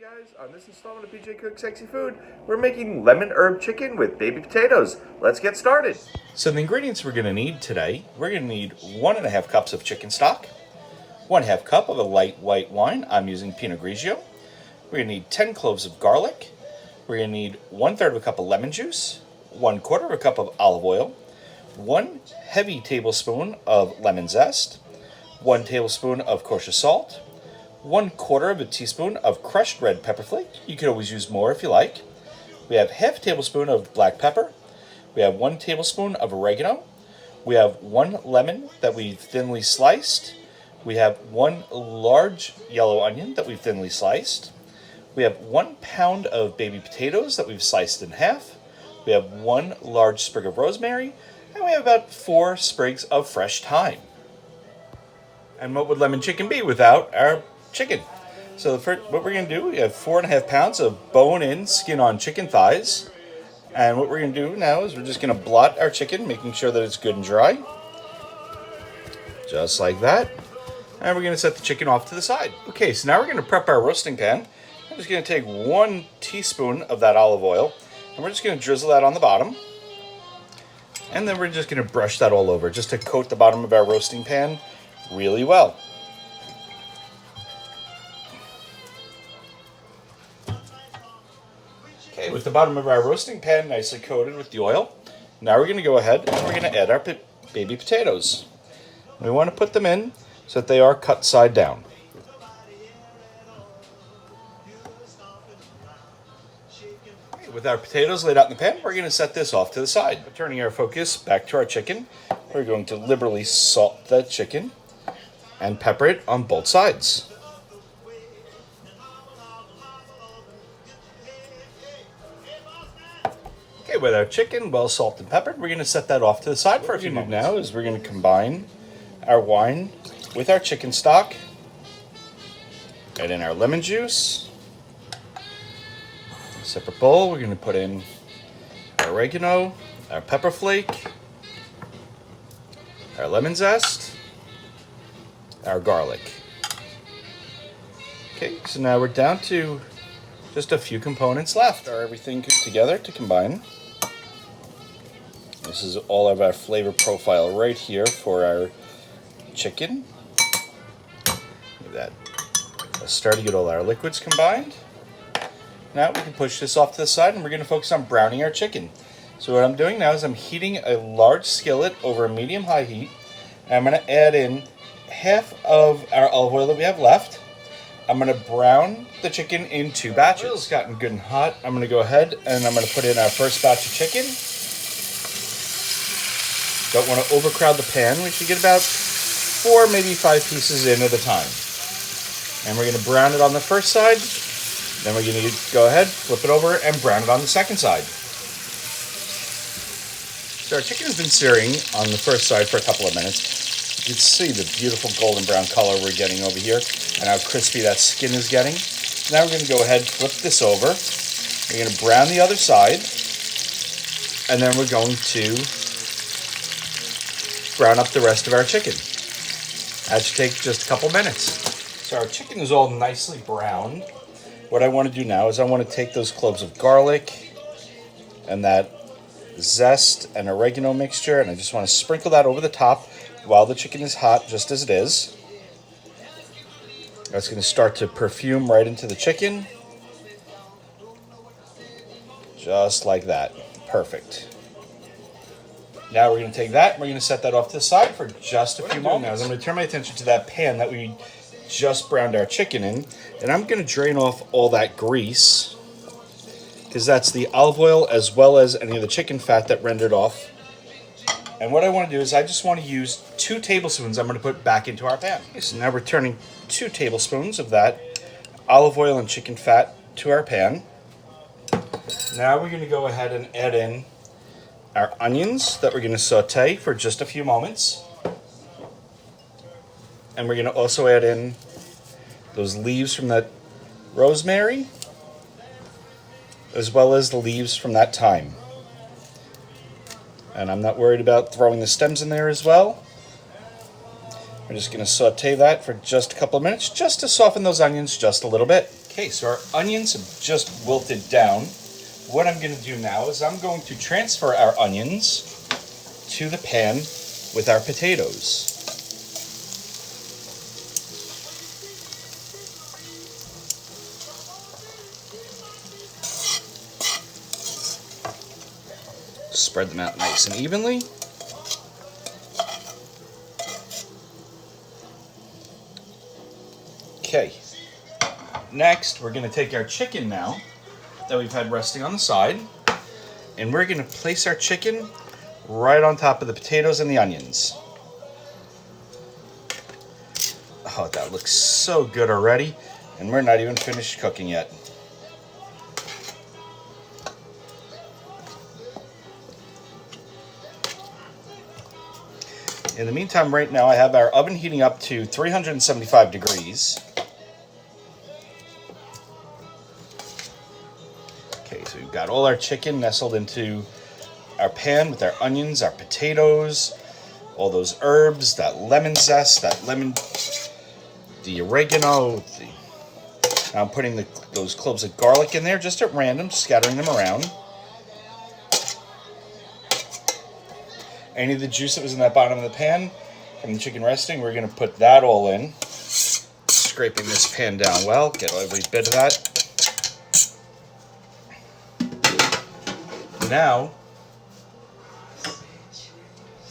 Guys, on this installment of BJ Cooks Sexy Food, we're making lemon herb chicken with baby potatoes. Let's get started. So the ingredients we're going to need today, we're going to need 1.5 cups of chicken stock, 1/2 cup of a light white wine. I'm using Pinot Grigio. We're going to need 10 cloves of garlic. We're going to need 1/3 of a cup of lemon juice, 1/4 of a cup of olive oil, 1 heavy tablespoon of lemon zest, 1 tablespoon of kosher salt, 1/4 of a teaspoon of crushed red pepper flake. You could always use more if you like. We have 1/2 tablespoon of black pepper. We have 1 tablespoon of oregano. We have 1 lemon that we've thinly sliced. We have 1 large yellow onion that we've thinly sliced. We have 1 pound of baby potatoes that we've sliced in half. We have 1 large sprig of rosemary, and we have about 4 sprigs of fresh thyme. And what would lemon chicken be without our chicken? So what we're going to do, we have 4.5 pounds of bone-in, skin-on chicken thighs. And what we're going to do now is we're just going to blot our chicken, making sure that it's good and dry. Just like that. And we're going to set the chicken off to the side. Okay, so now we're going to prep our roasting pan. I'm just going to take 1 teaspoon of that olive oil, and we're just going to drizzle that on the bottom. And then we're just going to brush that all over, just to coat the bottom of our roasting pan really well. Okay, with the bottom of our roasting pan nicely coated with the oil, now we're going to go ahead and we're going to add our baby potatoes. We want to put them in so that they are cut side down. Okay, with our potatoes laid out in the pan, we're going to set this off to the side. Turning our focus back to our chicken, we're going to liberally salt that chicken and pepper it on both sides. Okay, with our chicken well salted and peppered, we're going to set that off to the side for a few moments. What we're going to do now is we're going to combine our wine with our chicken stock, add in our lemon juice. In a separate bowl, we're going to put in our oregano, our pepper flake, our lemon zest, our garlic. Okay, so now we're down to just a few components left. Everything together to combine. This is all of our flavor profile right here for our chicken. Look at that. Let's start to get all our liquids combined. Now we can push this off to the side and we're going to focus on browning our chicken. So what I'm doing now is I'm heating a large skillet over a medium-high heat. And I'm going to add in half of our olive oil that we have left. I'm going to brown the chicken in 2 batches. Oil's gotten good and hot. I'm going to go ahead and I'm going to put in our first batch of chicken. Don't want to overcrowd the pan. We should get about 4, maybe 5 pieces in at a time. And we're going to brown it on the first side. Then we're going to go ahead, flip it over, and brown it on the second side. So our chicken has been searing on the first side for a couple of minutes. You can see the beautiful golden brown color we're getting over here and how crispy that skin is getting. Now we're going to go ahead, flip this over. We're going to brown the other side. And then we're going to brown up the rest of our chicken. That should take just a couple minutes. So our chicken is all nicely browned. What I want to do now is I want to take those cloves of garlic and that zest and oregano mixture, and I just want to sprinkle that over the top while the chicken is hot, just as it is. That's going to start to perfume right into the chicken. Just like that. Perfect. Now we're going to take that and we're going to set that off to the side for just a few moments. Now is I'm going to turn my attention to that pan that we just browned our chicken in, and I'm going to drain off all that grease because that's the olive oil as well as any of the chicken fat that rendered off. And what I want to do is I just want to use 2 tablespoons I'm going to put back into our pan. Okay, so now we're turning 2 tablespoons of that olive oil and chicken fat to our pan. Now we're going to go ahead and add in our onions that we're going to saute for just a few moments. And we're going to also add in those leaves from that rosemary, as well as the leaves from that thyme. And I'm not worried about throwing the stems in there as well. We're just going to saute that for just a couple of minutes, just to soften those onions just a little bit. Okay, so our onions have just wilted down. What I'm going to do now is I'm going to transfer our onions to the pan with our potatoes. Spread them out nice and evenly. Okay, next we're going to take our chicken now that we've had resting on the side, and we're going to place our chicken right on top of the potatoes and the onions. Oh, that looks so good already, and we're not even finished cooking yet. In the meantime, right now I have our oven heating up to 375 degrees. Okay, so we've got all our chicken nestled into our pan with our onions, our potatoes, all those herbs, that lemon zest, the oregano. Now I'm putting those cloves of garlic in there just at random, scattering them around. Any of the juice that was in that bottom of the pan from the chicken resting, we're going to put that all in. Scraping this pan down well, get every bit of that. Now,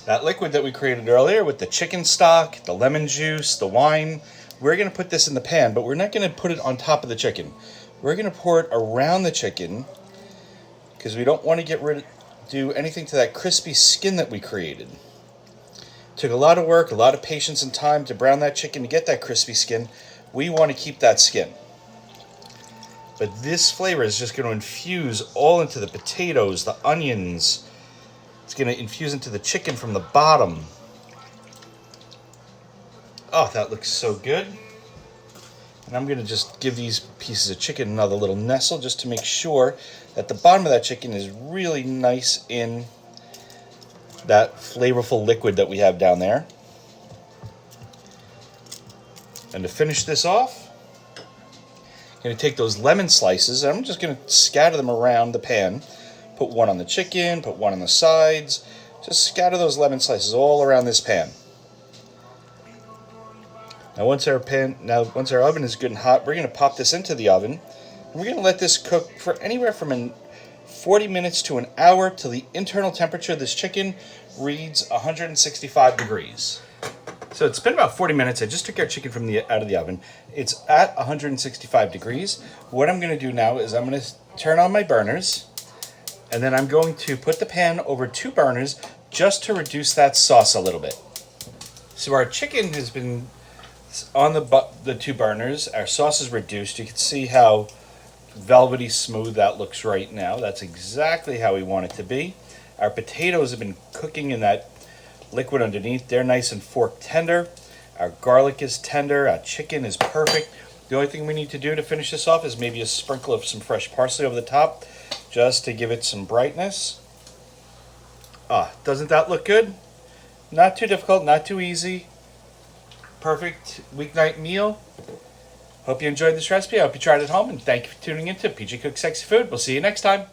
that liquid that we created earlier with the chicken stock, the lemon juice, the wine, we're going to put this in the pan, but we're not going to put it on top of the chicken. We're going to pour it around the chicken because we don't want to do anything to that crispy skin that we created. Took a lot of work, a lot of patience and time to brown that chicken to get that crispy skin. We want to keep that skin. But this flavor is just going to infuse all into the potatoes, the onions. It's going to infuse into the chicken from the bottom. Oh, that looks so good. And I'm going to just give these pieces of chicken another little nestle just to make sure that the bottom of that chicken is really nice in that flavorful liquid that we have down there. And to finish this off, I'm going to take those lemon slices and I'm just going to scatter them around the pan. Put one on the chicken, put one on the sides. Just scatter those lemon slices all around this pan. Now once our oven is good and hot, we're going to pop this into the oven. And we're going to let this cook for anywhere from 40 minutes to an hour till the internal temperature of this chicken reads 165 degrees. So it's been about 40 minutes. I just took our chicken out of the oven. It's at 165 degrees. What I'm going to do now is I'm going to turn on my burners, and then I'm going to put the pan over 2 burners just to reduce that sauce a little bit. So our chicken has been on the 2 burners. Our sauce is reduced. You can see how velvety smooth that looks right now. That's exactly how we want it to be. Our potatoes have been cooking in that liquid underneath. They're nice and fork tender. Our garlic is tender. Our chicken is perfect. The only thing we need to do to finish this off is maybe a sprinkle of some fresh parsley over the top just to give it some brightness. Doesn't that look good? Not too difficult, not too easy. Perfect weeknight meal. Hope you enjoyed this recipe. I hope you tried it at home, and thank you for tuning in to PJ Cooks Sexy Food. We'll see you next time.